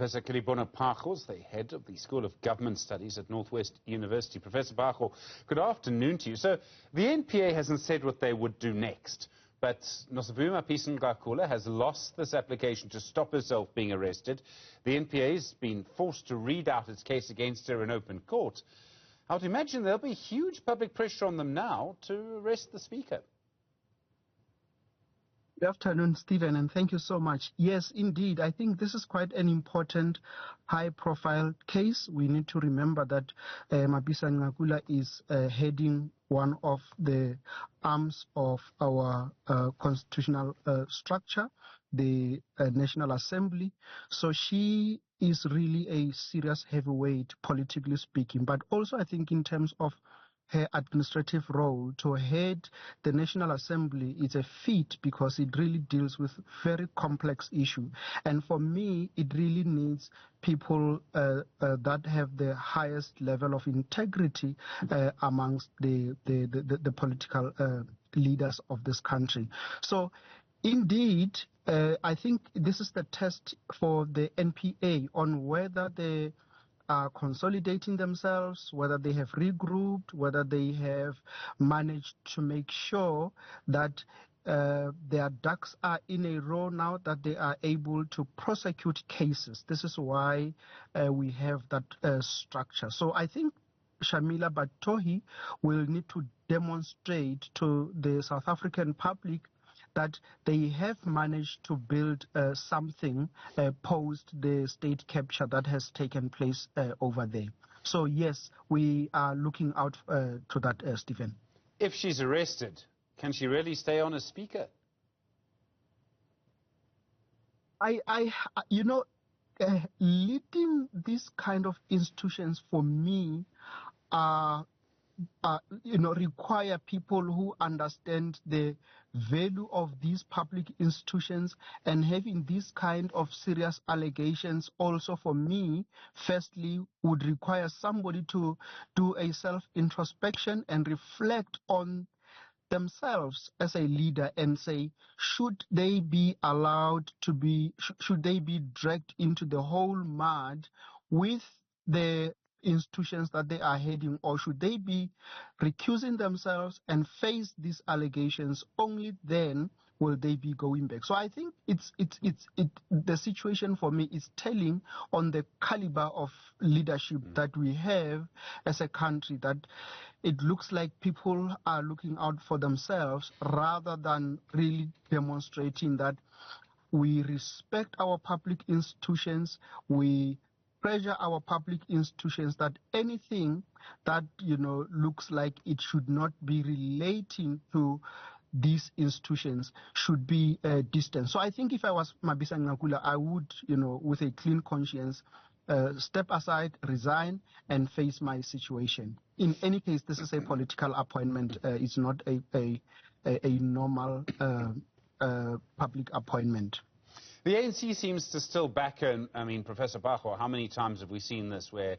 Professor Kedibone Phago is the head of the School of Government Studies at Northwest University. Professor Phago, good afternoon to you. So the NPA hasn't said what they would do next, but Nosiviwe Mapisa-Nqakula has lost this application to stop herself being arrested. The NPA has been forced to read out its case against her in open court. I would imagine there'll be huge public pressure on them now to arrest the Speaker. Good afternoon, Stephen, and thank you so much. Yes, indeed. I think this is quite an important high-profile case. We need to remember that Mapisa-Nqakula is heading one of the arms of our constitutional structure, the National Assembly. So she is really a serious heavyweight, politically speaking, but also I think in terms of her administrative role to head the National Assembly is a feat because it really deals with very complex issues. And for me, it really needs people that have the highest level of integrity amongst the political leaders of this country. So indeed, I think this is the test for the NPA on whether they are consolidating themselves, whether they have regrouped, whether they have managed to make sure that their ducks are in a row now, that they are able to prosecute cases. This is why we have that structure. So I think Shamila Batohi will need to demonstrate to the South African public that they have managed to build something post the state capture that has taken place over there. So yes, we are looking out to that, Stephen. If she's arrested, can she really stay on as Speaker? Leading these kind of institutions for me require people who understand the value of these public institutions, and having these kind of serious allegations also for me, firstly, would require somebody to do a self-introspection and reflect on themselves as a leader and say, should they be allowed to be, should they be dragged into the whole mud with the institutions that they are heading, or should they be recusing themselves and face these allegations? Only then will they be going back. So I think the situation for me is telling on the caliber of leadership that we have as a country, that it looks like people are looking out for themselves rather than really demonstrating that we respect our public institutions, we pressure our public institutions, that anything that looks like it should not be relating to these institutions should be distant. So I think if I was Mapisa-Nqakula, I would, with a clean conscience, step aside, resign, and face my situation. In any case, this is a political appointment. It's not a normal public appointment. The ANC seems to still back her. I mean, Professor Phago, how many times have we seen this where,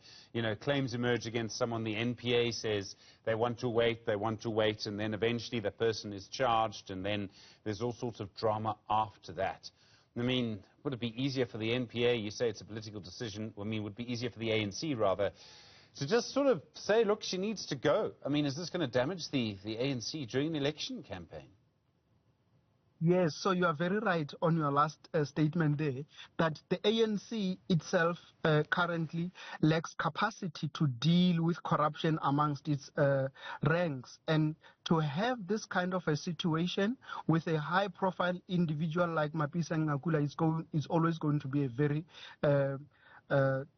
claims emerge against someone, the NPA says they want to wait, and then eventually the person is charged, and then there's all sorts of drama after that. I mean, would it be easier for the NPA, you say it's a political decision, I mean, would it be easier for the ANC, rather, to just sort of say, look, she needs to go? I mean, is this going to damage the ANC during the election campaign? Yes, so you are very right on your last statement there, that the ANC itself currently lacks capacity to deal with corruption amongst its ranks. And to have this kind of a situation with a high-profile individual like Mapisa-Nqakula is always going to be a very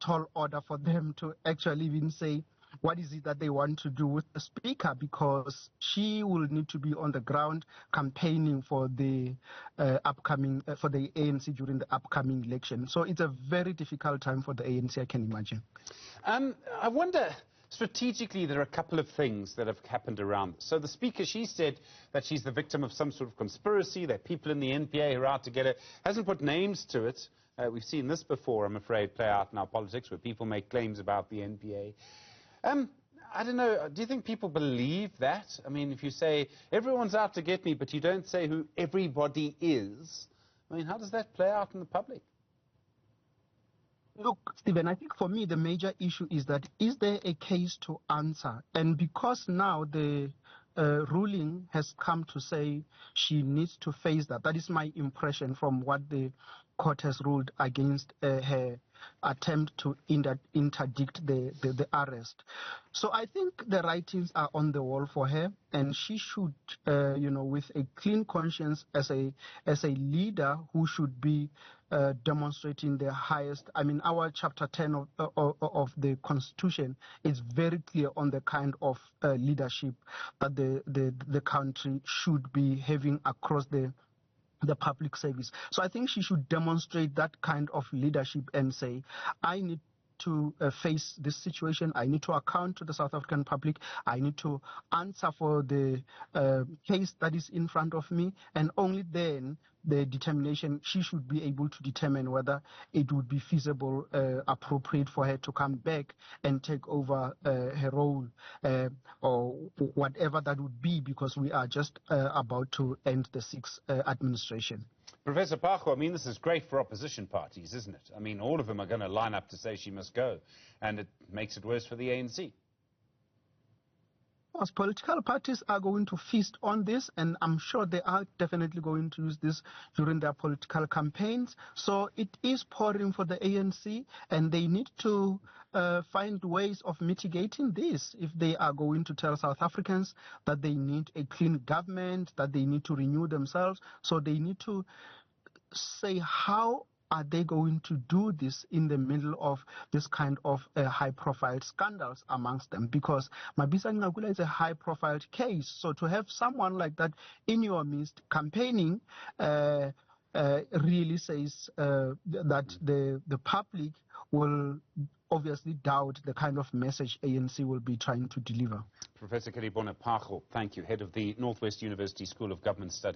tall order for them to actually even say, what is it that they want to do with the Speaker, because she will need to be on the ground campaigning for the for the ANC during the upcoming election. So it's a very difficult time for the ANC, I can imagine. I wonder, strategically, there are a couple of things that have happened around. So the Speaker, she said that she's the victim of some sort of conspiracy, that people in the NPA are out to get her, hasn't put names to it. We've seen this before, I'm afraid, play out in our politics, where people make claims about the NPA. I don't know, do you think people believe that? I mean, if you say, everyone's out to get me, but you don't say who everybody is, I mean, how does that play out in the public? Look, Stephen, I think for me the major issue is that is there a case to answer? And because now the ruling has come to say she needs to face that. That is my impression from what the court has ruled against her attempt to interdict the arrest. So I think the writings are on the wall for her, and she should, with a clean conscience as a leader who should be demonstrating the highest. I mean, our chapter 10 of the Constitution is very clear on the kind of leadership that the country should be having across the public service. So I think she should demonstrate that kind of leadership and say, I need to face this situation. I need to account to the South African public. I need to answer for the case that is in front of me. And only then the determination, she should be able to determine whether it would be feasible, appropriate for her to come back and take over her role or whatever that would be, because we are just about to end the sixth administration. Professor Phago, I mean, this is great for opposition parties, isn't it? I mean, all of them are going to line up to say she must go, and it makes it worse for the ANC. As political parties are going to feast on this, and I'm sure they are definitely going to use this during their political campaigns. So it is pouring for the ANC, and they need to find ways of mitigating this if they are going to tell South Africans that they need a clean government, that they need to renew themselves. So they need to say how are they going to do this in the middle of this kind of high-profile scandals amongst them? Because Mapisa-Nqakula is a high-profile case. So to have someone like that in your midst campaigning really says that the public will obviously doubt the kind of message ANC will be trying to deliver. Professor Kedibone Phago, thank you, head of the Northwest University School of Government Studies.